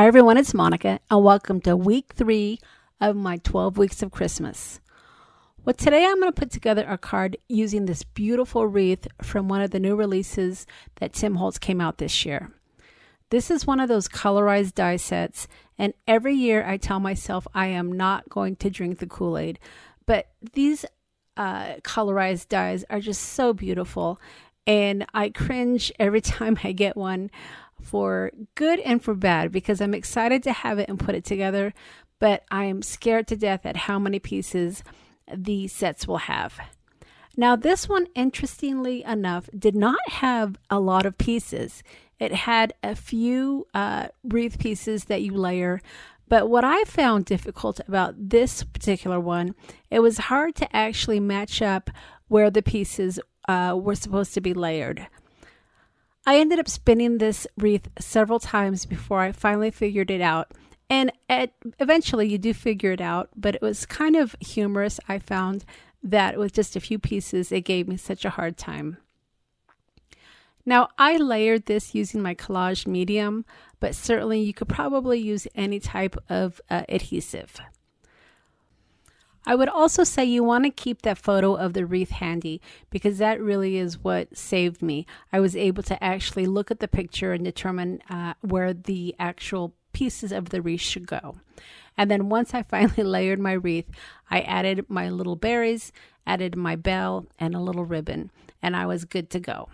Hi everyone, it's Monica and welcome to week 3 of my 12 weeks of Christmas. Well, today I'm going to put together a card using this beautiful wreath from one of the new releases that Tim Holtz came out this year. This is one of those colorized die sets, and every year I tell myself I am not going to drink the Kool-Aid, but these colorized dies are just so beautiful, and I cringe every time I get one, for good and for bad, because I'm excited to have it and put it together, but I'm scared to death at how many pieces the sets will have. Now this one, interestingly enough, did not have a lot of pieces. It had a few wreath pieces that you layer, but what I found difficult about this particular one, it was hard to actually match up where the pieces were supposed to be layered. I ended up spinning this wreath several times before I finally figured it out. And eventually you do figure it out, but it was kind of humorous. I found that with just a few pieces, it gave me such a hard time. Now, I layered this using my collage medium, but certainly you could probably use any type of adhesive. I would also say you want to keep that photo of the wreath handy, because that really is what saved me. I was able to actually look at the picture and determine where the actual pieces of the wreath should go. And then once I finally layered my wreath, I added my little berries, added my bell, and a little ribbon, and I was good to go.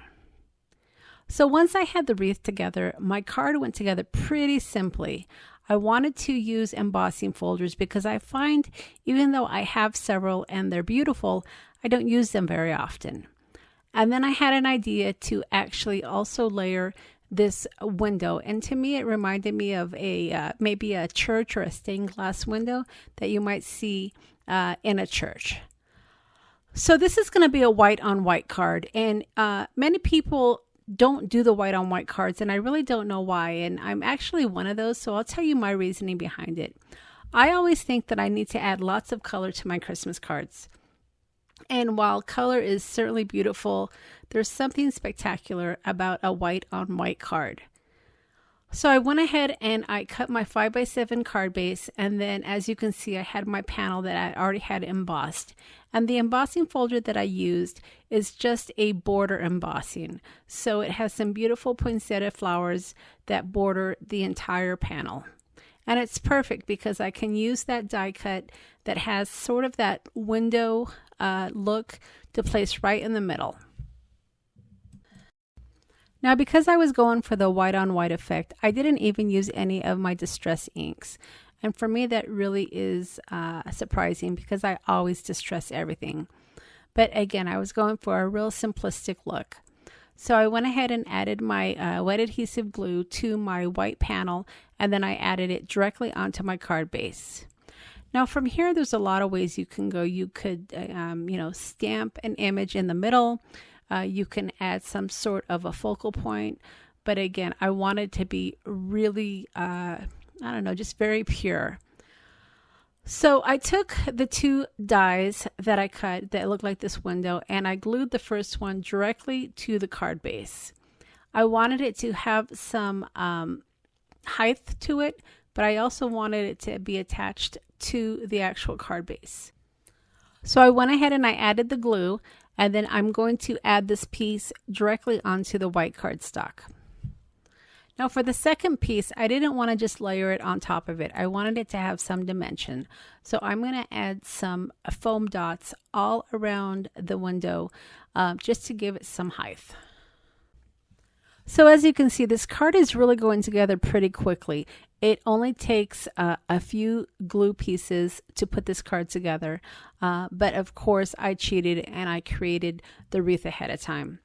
So once I had the wreath together, my card went together pretty simply. I wanted to use embossing folders because I find, even though I have several and they're beautiful, I don't use them very often. And then I had an idea to actually also layer this window, and to me it reminded me of a maybe a church or a stained glass window that you might see in a church. So this is going to be a white on white card, and many people don't do the white on white cards, and I really don't know why, and I'm actually one of those, so I'll tell you my reasoning behind it. I always think that I need to add lots of color to my Christmas cards, and while color is certainly beautiful, there's something spectacular about a white on white card. So I went ahead and I cut my 5x7 card base, and then as you can see, I had my panel that I already had embossed. And the embossing folder that I used is just a border embossing. So it has some beautiful poinsettia flowers that border the entire panel. And it's perfect because I can use that die cut that has sort of that window look to place right in the middle. Now, because I was going for the white on white effect, I didn't even use any of my distress inks. And for me, that really is surprising because I always distress everything. But again, I was going for a real simplistic look. So I went ahead and added my wet adhesive glue to my white panel, and then I added it directly onto my card base. Now from here, there's a lot of ways you can go. You could, stamp an image in the middle. You can add some sort of a focal point, but again, I wanted to be really, just very pure. So I took the two dies that I cut that look like this window, and I glued the first one directly to the card base. I wanted it to have some height to it, but I also wanted it to be attached to the actual card base. So I went ahead and I added the glue, and then I'm going to add this piece directly onto the white cardstock. Now for the second piece, I didn't want to just layer it on top of it. I wanted it to have some dimension. So I'm going to add some foam dots all around the window just to give it some height. So as you can see, this card is really going together pretty quickly. It only takes a few glue pieces to put this card together. But of course, I cheated and I created the wreath ahead of time.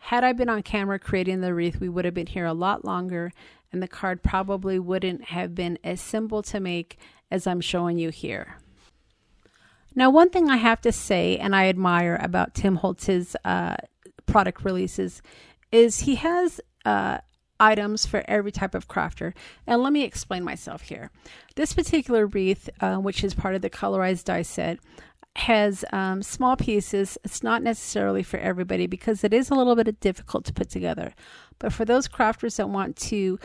Had I been on camera creating the wreath, we would have been here a lot longer, and the card probably wouldn't have been as simple to make as I'm showing you here. Now, one thing I have to say, and I admire about Tim Holtz's product releases, is he has items for every type of crafter. And let me explain myself here. This particular wreath, which is part of the colorized die set, has small pieces. It's not necessarily for everybody because it is a little bit difficult to put together. But for those crafters that want to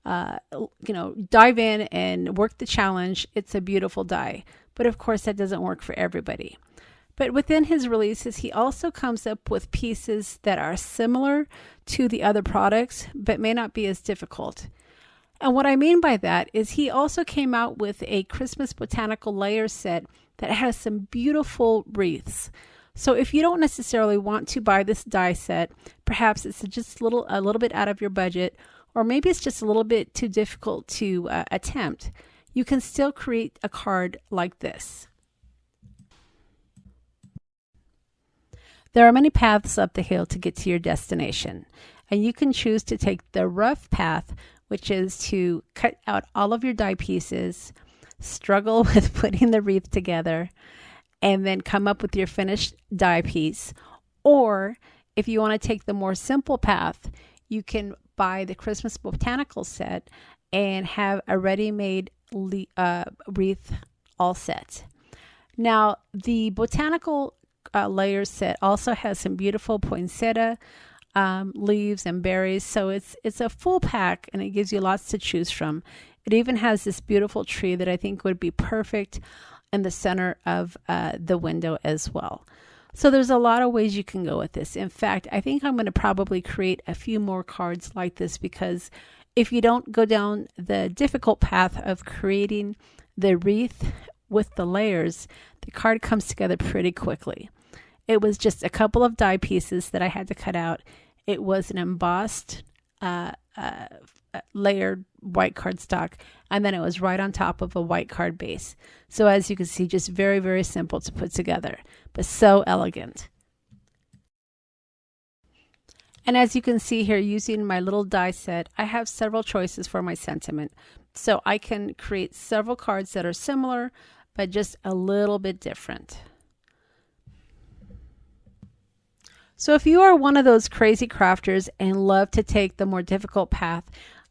dive in and work the challenge, it's a beautiful die. But of course, that doesn't work for everybody. But within his releases, he also comes up with pieces that are similar to the other products, but may not be as difficult. And what I mean by that is he also came out with a Christmas botanical layer set that has some beautiful wreaths. So if you don't necessarily want to buy this die set, perhaps it's just a little bit out of your budget, or maybe it's just a little bit too difficult to attempt, you can still create a card like this. There are many paths up the hill to get to your destination, and you can choose to take the rough path, which is to cut out all of your die pieces, struggle with putting the wreath together, and then come up with your finished die piece. Or if you want to take the more simple path, you can buy the Christmas botanical set and have a ready-made wreath all set. Now, the botanical layers set also has some beautiful poinsettia leaves and berries, so it's a full pack and it gives you lots to choose from. It even has this beautiful tree that I think would be perfect in the center of the window as well. So there's a lot of ways you can go with this. In fact, I think I'm going to probably create a few more cards like this, because if you don't go down the difficult path of creating the wreath with the layers, the card comes together pretty quickly. It was just a couple of die pieces that I had to cut out. It was an embossed layered white cardstock, and then it was right on top of a white card base. So as you can see, just very, very simple to put together, but so elegant. And as you can see here, using my little die set, I have several choices for my sentiment. So I can create several cards that are similar, but just a little bit different. So if you are one of those crazy crafters and love to take the more difficult path,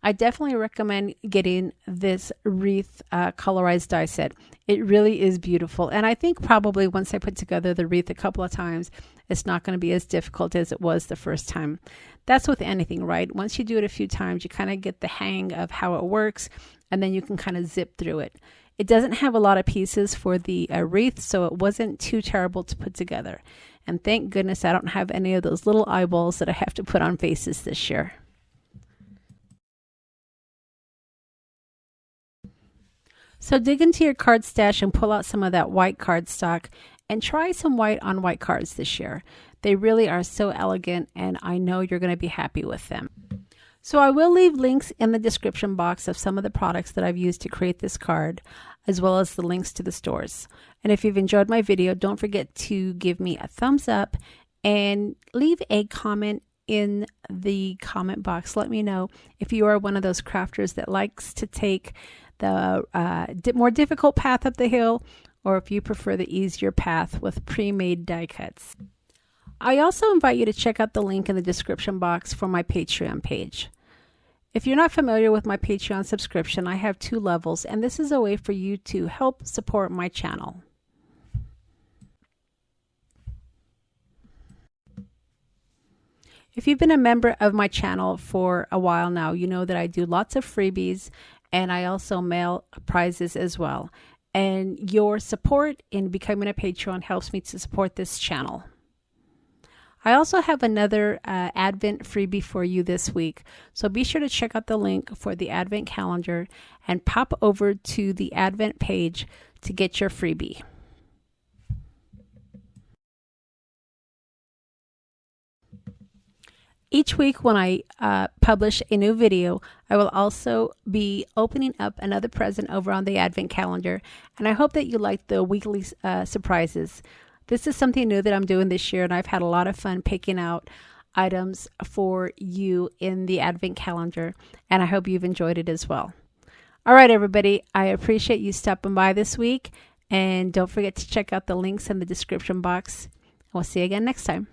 I definitely recommend getting this Wreath colorized die set. It really is beautiful. And I think probably once I put together the wreath a couple of times, it's not going to be as difficult as it was the first time. That's with anything, right? Once you do it a few times, you kind of get the hang of how it works, and then you can kind of zip through it. It doesn't have a lot of pieces for the wreath, so it wasn't too terrible to put together. And thank goodness I don't have any of those little eyeballs that I have to put on faces this year. So dig into your card stash and pull out some of that white cardstock and try some white on white cards this year. They really are so elegant, and I know you're going to be happy with them. So I will leave links in the description box of some of the products that I've used to create this card, as well as the links to the stores. And if you've enjoyed my video, don't forget to give me a thumbs up and leave a comment in the comment box. Let me know if you are one of those crafters that likes to take the more difficult path up the hill, or if you prefer the easier path with pre-made die cuts. I also invite you to check out the link in the description box for my Patreon page. If you're not familiar with my Patreon subscription, I have 2 levels, and this is a way for you to help support my channel. If you've been a member of my channel for a while now, you know that I do lots of freebies, and I also mail prizes as well. And your support in becoming a Patreon helps me to support this channel. I also have another Advent freebie for you this week, so be sure to check out the link for the Advent calendar and pop over to the Advent page to get your freebie. Each week when I publish a new video, I will also be opening up another present over on the Advent calendar, and I hope that you like the weekly surprises. This is something new that I'm doing this year, and I've had a lot of fun picking out items for you in the Advent calendar, and I hope you've enjoyed it as well. All right, everybody, I appreciate you stopping by this week, and don't forget to check out the links in the description box. We'll see you again next time.